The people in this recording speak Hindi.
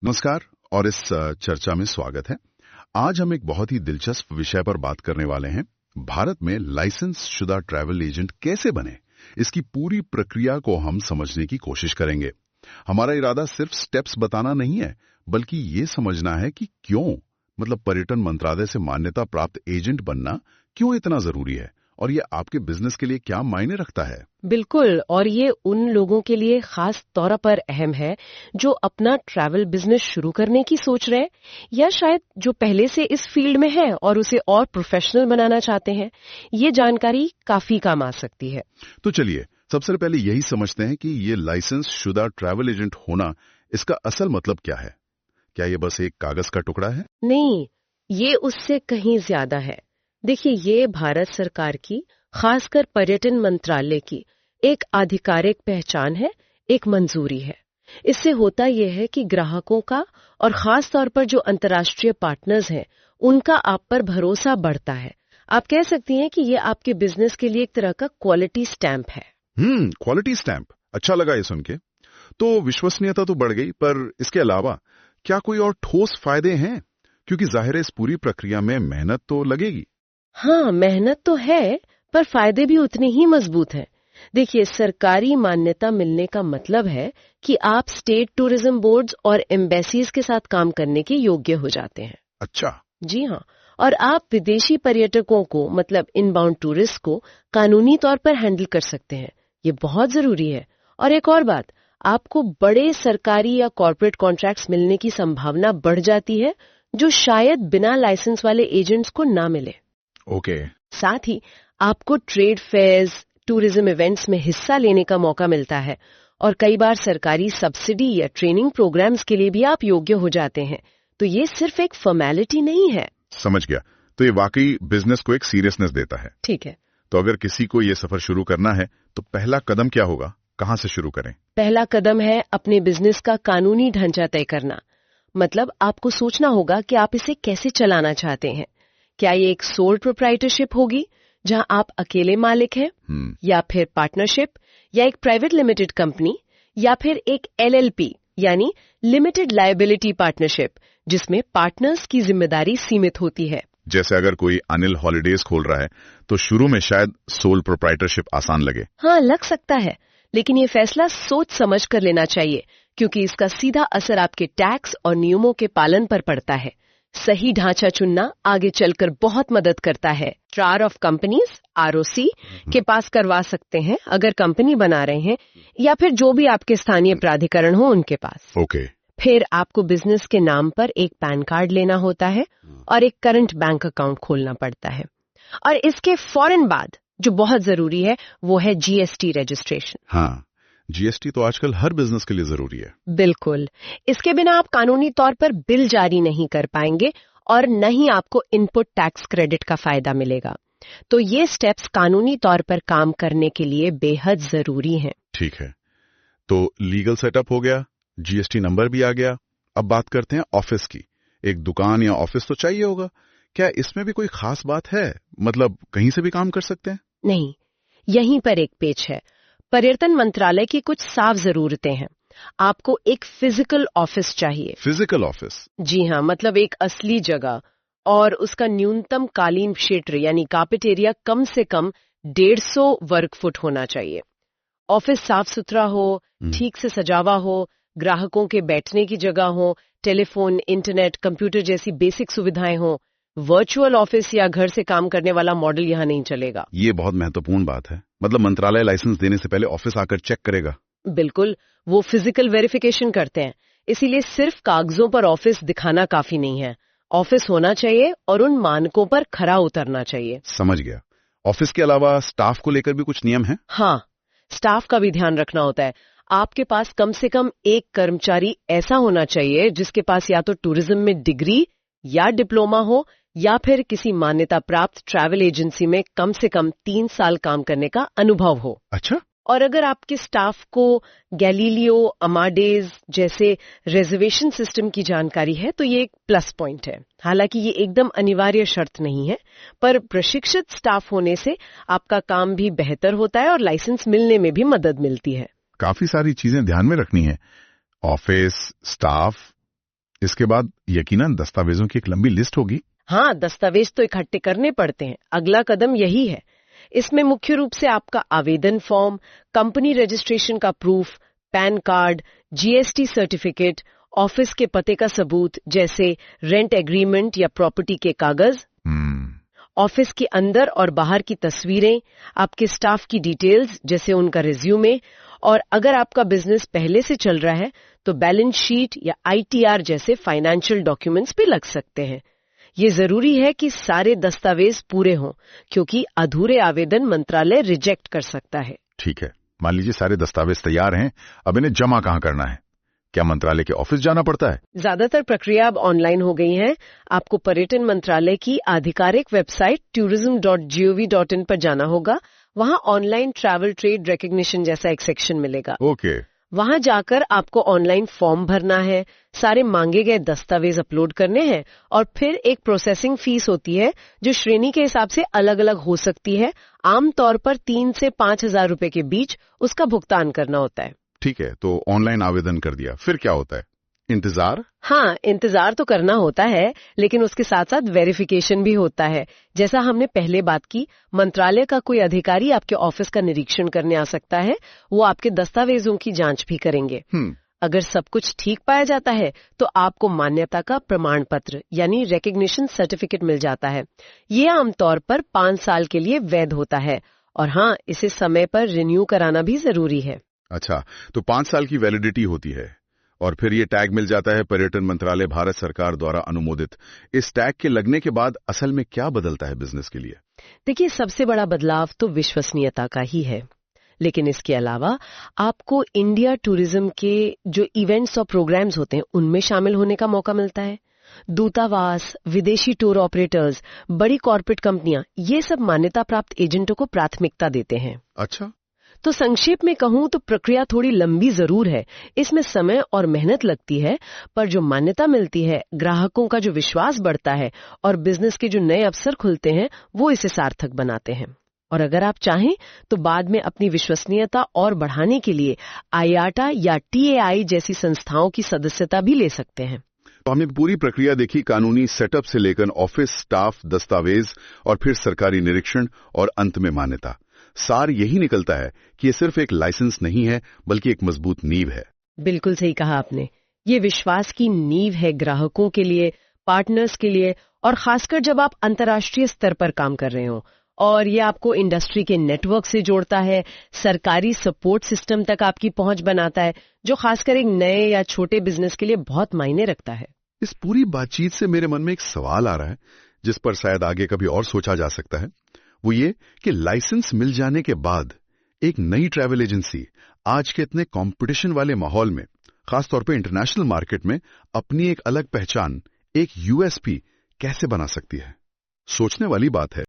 नमस्कार और इस चर्चा में स्वागत है। आज हम एक बहुत ही दिलचस्प विषय पर बात करने वाले हैं। भारत में लाइसेंस शुदा ट्रैवल एजेंट कैसे बने, इसकी पूरी प्रक्रिया को हम समझने की कोशिश करेंगे। हमारा इरादा सिर्फ स्टेप्स बताना नहीं है, बल्कि ये समझना है कि क्यों, मतलब पर्यटन मंत्रालय से मान्यता प्राप्त एजेंट बनना क्यों इतना जरूरी है और ये आपके बिजनेस के लिए क्या मायने रखता है। बिल्कुल, और ये उन लोगों के लिए खास तौर पर अहम है जो अपना ट्रैवल बिजनेस शुरू करने की सोच रहे हैं या शायद जो पहले से इस फील्ड में है और उसे और प्रोफेशनल बनाना चाहते हैं। ये जानकारी काफी काम आ सकती है। तो चलिए सबसे पहले यही समझते हैं कि ये लाइसेंस शुदा ट्रैवल एजेंट होना, इसका असल मतलब क्या है। क्या ये बस एक कागज का टुकड़ा है? नहीं, ये उससे कहीं ज्यादा है। देखिए, ये भारत सरकार की, खासकर पर्यटन मंत्रालय की एक आधिकारिक पहचान है, एक मंजूरी है। इससे होता यह है कि ग्राहकों का और खास तौर पर जो अंतर्राष्ट्रीय पार्टनर्स हैं, उनका आप पर भरोसा बढ़ता है। आप कह सकती हैं कि ये आपके बिजनेस के लिए एक तरह का क्वालिटी स्टैंप है। क्वालिटी स्टैंप, अच्छा लगा ये सुन के। तो विश्वसनीयता तो बढ़ गई, पर इसके अलावा क्या कोई और ठोस फायदे हैं? क्योंकि जाहिर है इस पूरी प्रक्रिया में मेहनत तो लगेगी। हाँ, मेहनत तो है, पर फायदे भी उतने ही मजबूत हैं। देखिए, सरकारी मान्यता मिलने का मतलब है कि आप स्टेट टूरिज्म बोर्ड्स और एम्बेसीज के साथ काम करने के योग्य हो जाते हैं। अच्छा। जी हाँ, और आप विदेशी पर्यटकों को, मतलब इनबाउंड टूरिस्ट को, कानूनी तौर पर हैंडल कर सकते हैं। ये बहुत जरूरी है। और एक और बात, आपको बड़े सरकारी या कॉर्पोरेट कॉन्ट्रैक्ट्स मिलने की संभावना बढ़ जाती है, जो शायद बिना लाइसेंस वाले एजेंट्स को ना मिले। ओके। साथ ही आपको ट्रेड फेयर्स, टूरिज्म इवेंट्स में हिस्सा लेने का मौका मिलता है और कई बार सरकारी सब्सिडी या ट्रेनिंग प्रोग्राम्स के लिए भी आप योग्य हो जाते हैं। तो ये सिर्फ एक फॉर्मेलिटी नहीं है। समझ गया। तो ये वाकई बिजनेस को एक सीरियसनेस देता है। ठीक है। तो अगर किसी को ये सफर शुरू करना है तो पहला कदम क्या होगा, कहाँ से शुरू करें? पहला कदम है अपने बिजनेस का कानूनी ढांचा तय करना। मतलब आपको सोचना होगा कि आप इसे कैसे चलाना चाहते हैं। क्या ये एक सोल प्रोप्राइटरशिप होगी जहां आप अकेले मालिक हैं, या फिर पार्टनरशिप, या एक प्राइवेट लिमिटेड कंपनी, या फिर एक एलएलपी यानी लिमिटेड लायबिलिटी पार्टनरशिप, जिसमें पार्टनर्स की जिम्मेदारी सीमित होती है। जैसे अगर कोई अनिल हॉलिडेज खोल रहा है तो शुरू में शायद सोल प्रोप्राइटरशिप आसान लगे। हाँ, लग सकता है, लेकिन ये फैसला सोच समझ कर लेना चाहिए, क्योंकि इसका सीधा असर आपके टैक्स और नियमों के पालन पर पड़ता है। सही ढांचा चुनना आगे चलकर बहुत मदद करता है। चार ऑफ कंपनीज आरओसी के पास करवा सकते हैं अगर कंपनी बना रहे हैं, या फिर जो भी आपके स्थानीय प्राधिकरण हो उनके पास। ओके। फिर आपको बिजनेस के नाम पर एक पैन कार्ड लेना होता है और एक करंट बैंक अकाउंट खोलना पड़ता है। और इसके फौरन बाद जो बहुत जरूरी है वो है जीएसटी रजिस्ट्रेशन। हाँ, जीएसटी तो आजकल हर बिजनेस के लिए जरूरी है। बिल्कुल, इसके बिना आप कानूनी तौर पर बिल जारी नहीं कर पाएंगे और न ही आपको इनपुट टैक्स क्रेडिट का फायदा मिलेगा। तो ये स्टेप्स कानूनी तौर पर काम करने के लिए बेहद जरूरी हैं। ठीक है, तो लीगल सेटअप हो गया, जीएसटी नंबर भी आ गया। अब बात करते हैं ऑफिस की। एक दुकान या ऑफिस तो चाहिए होगा। क्या इसमें भी कोई खास बात है, मतलब कहीं से भी काम कर सकते हैं? नहीं, यहीं पर एक पेच है। पर्यटन मंत्रालय की कुछ साफ जरूरतें हैं। आपको एक फिजिकल ऑफिस चाहिए। Physical office? जी हाँ, मतलब एक असली जगह, और उसका न्यूनतम कालीन क्षेत्र यानी कार्पेट एरिया कम से कम 150 वर्ग फुट होना चाहिए। ऑफिस साफ सुथरा हो, ठीक से सजावा हो, ग्राहकों के बैठने की जगह हो, टेलीफोन, इंटरनेट, कंप्यूटर जैसी बेसिक सुविधाएं हो। वर्चुअल ऑफिस या घर से काम करने वाला मॉडल यहाँ नहीं चलेगा। ये बहुत महत्वपूर्ण बात है। मतलब मंत्रालय लाइसेंस देने से पहले ऑफिस आकर चेक करेगा? बिल्कुल, वो फिजिकल वेरिफिकेशन करते हैं। इसीलिए सिर्फ कागजों पर ऑफिस दिखाना काफी नहीं है। ऑफिस होना चाहिए और उन मानकों पर खरा उतरना चाहिए। समझ गया। ऑफिस के अलावा स्टाफ को लेकर भी कुछ नियम हैं? हाँ, स्टाफ का भी ध्यान रखना होता है। आपके पास कम से कम एक कर्मचारी ऐसा होना चाहिए जिसके पास या तो टूरिज्म में डिग्री या डिप्लोमा हो, या फिर किसी मान्यता प्राप्त ट्रैवल एजेंसी में कम से कम 3 साल काम करने का अनुभव हो। अच्छा। और अगर आपके स्टाफ को गैलीलियो, अमाडेज जैसे रिजर्वेशन सिस्टम की जानकारी है तो ये एक प्लस पॉइंट है। हालांकि ये एकदम अनिवार्य शर्त नहीं है, पर प्रशिक्षित स्टाफ होने से आपका काम भी बेहतर होता है और लाइसेंस मिलने में भी मदद मिलती है। काफी सारी चीजें ध्यान में रखनी है। ऑफिस, स्टाफ, इसके बाद यकीनन दस्तावेजों की एक लंबी लिस्ट होगी। हाँ, दस्तावेज तो इकट्ठे करने पड़ते हैं। अगला कदम यही है। इसमें मुख्य रूप से आपका आवेदन फॉर्म, कंपनी रजिस्ट्रेशन का proof, pan card, GST certificate, office के पते का सबूत जैसे रेंट एग्रीमेंट या प्रॉपर्टी के कागज, ऑफिस के अंदर और बाहर की तस्वीरें, आपके स्टाफ की डिटेल्स जैसे उनका रिज्यूमे, और अगर आपका बिजनेस पहले से चल रहा है तो बैलेंस शीट या आईटीआर जैसे फाइनेंशियल डॉक्यूमेंट्स भी लग सकते हैं। ये जरूरी है कि सारे दस्तावेज पूरे हों, क्योंकि अधूरे आवेदन मंत्रालय रिजेक्ट कर सकता है। ठीक है, मान लीजिए सारे दस्तावेज तैयार हैं, अब इन्हें जमा कहाँ करना है? क्या मंत्रालय के ऑफिस जाना पड़ता है? ज्यादातर प्रक्रिया अब ऑनलाइन हो गई है। आपको पर्यटन मंत्रालय की आधिकारिक वेबसाइट tourism.gov.in पर जाना होगा। वहां ऑनलाइन ट्रैवल ट्रेड रिकॉग्निशन जैसा एक सेक्शन मिलेगा। ओके। वहां जाकर आपको ऑनलाइन फॉर्म भरना है, सारे मांगे गए दस्तावेज अपलोड करने हैं, और फिर एक प्रोसेसिंग फीस होती है जो श्रेणी के हिसाब से अलग अलग हो सकती है। आमतौर पर 3 से 5 हजार रुपए के बीच उसका भुगतान करना होता है। ठीक है, तो ऑनलाइन आवेदन कर दिया, फिर क्या होता है? इंतजार? हाँ, इंतजार तो करना होता है, लेकिन उसके साथ साथ वेरिफिकेशन भी होता है। जैसा हमने पहले बात की, मंत्रालय का कोई अधिकारी आपके ऑफिस का निरीक्षण करने आ सकता है। वो आपके दस्तावेजों की जांच भी करेंगे। अगर सब कुछ ठीक पाया जाता है तो आपको मान्यता का प्रमाण पत्र यानी रिकॉग्निशन सर्टिफिकेट मिल जाता है। ये आमतौर पर 5 साल के लिए वैध होता है, और हाँ, इसे समय पर रिन्यू कराना भी जरूरी है। अच्छा, तो 5 साल की वैलिडिटी होती है, और फिर ये टैग मिल जाता है पर्यटन मंत्रालय भारत सरकार द्वारा अनुमोदित। इस टैग के लगने के बाद असल में क्या बदलता है बिजनेस के लिए? देखिए, सबसे बड़ा बदलाव तो विश्वसनीयता का ही है, लेकिन इसके अलावा आपको इंडिया टूरिज्म के जो इवेंट्स और प्रोग्राम्स होते हैं उनमें शामिल होने का मौका मिलता है। दूतावास, विदेशी टूर ऑपरेटर्स, बड़ी कॉर्पोरेट कंपनियां, ये सब मान्यता प्राप्त एजेंटों को प्राथमिकता देते हैं। अच्छा, तो संक्षेप में कहूं तो प्रक्रिया थोड़ी लंबी जरूर है, इसमें समय और मेहनत लगती है, पर जो मान्यता मिलती है, ग्राहकों का जो विश्वास बढ़ता है और बिजनेस के जो नए अवसर खुलते हैं, वो इसे सार्थक बनाते हैं। और अगर आप चाहें तो बाद में अपनी विश्वसनीयता और बढ़ाने के लिए आईआटा या टीएआई जैसी संस्थाओं की सदस्यता भी ले सकते हैं। तो हमने पूरी प्रक्रिया देखी, कानूनी सेटअप से लेकर ऑफिस, स्टाफ, दस्तावेज और फिर सरकारी निरीक्षण और अंत में मान्यता। सार यही निकलता है कि ये सिर्फ एक लाइसेंस नहीं है, बल्कि एक मजबूत नींव है। बिल्कुल सही कहा आपने। ये विश्वास की नींव है ग्राहकों के लिए, पार्टनर्स के लिए, और खासकर जब आप अंतर्राष्ट्रीय स्तर पर काम कर रहे हो। और ये आपको इंडस्ट्री के नेटवर्क से जोड़ता है, सरकारी सपोर्ट सिस्टम तक आपकी पहुंच बनाता है, जो खासकर एक नए या छोटे बिजनेस के लिए बहुत मायने रखता है। इस पूरी बातचीत से मेरे मन में एक सवाल आ रहा है, जिस पर शायद आगे कभी और सोचा जा सकता है। वो ये कि लाइसेंस मिल जाने के बाद एक नई ट्रैवल एजेंसी आज के इतने कंपटीशन वाले माहौल में, खासतौर पे इंटरनेशनल मार्केट में, अपनी एक अलग पहचान, एक यूएसपी कैसे बना सकती है? सोचने वाली बात है।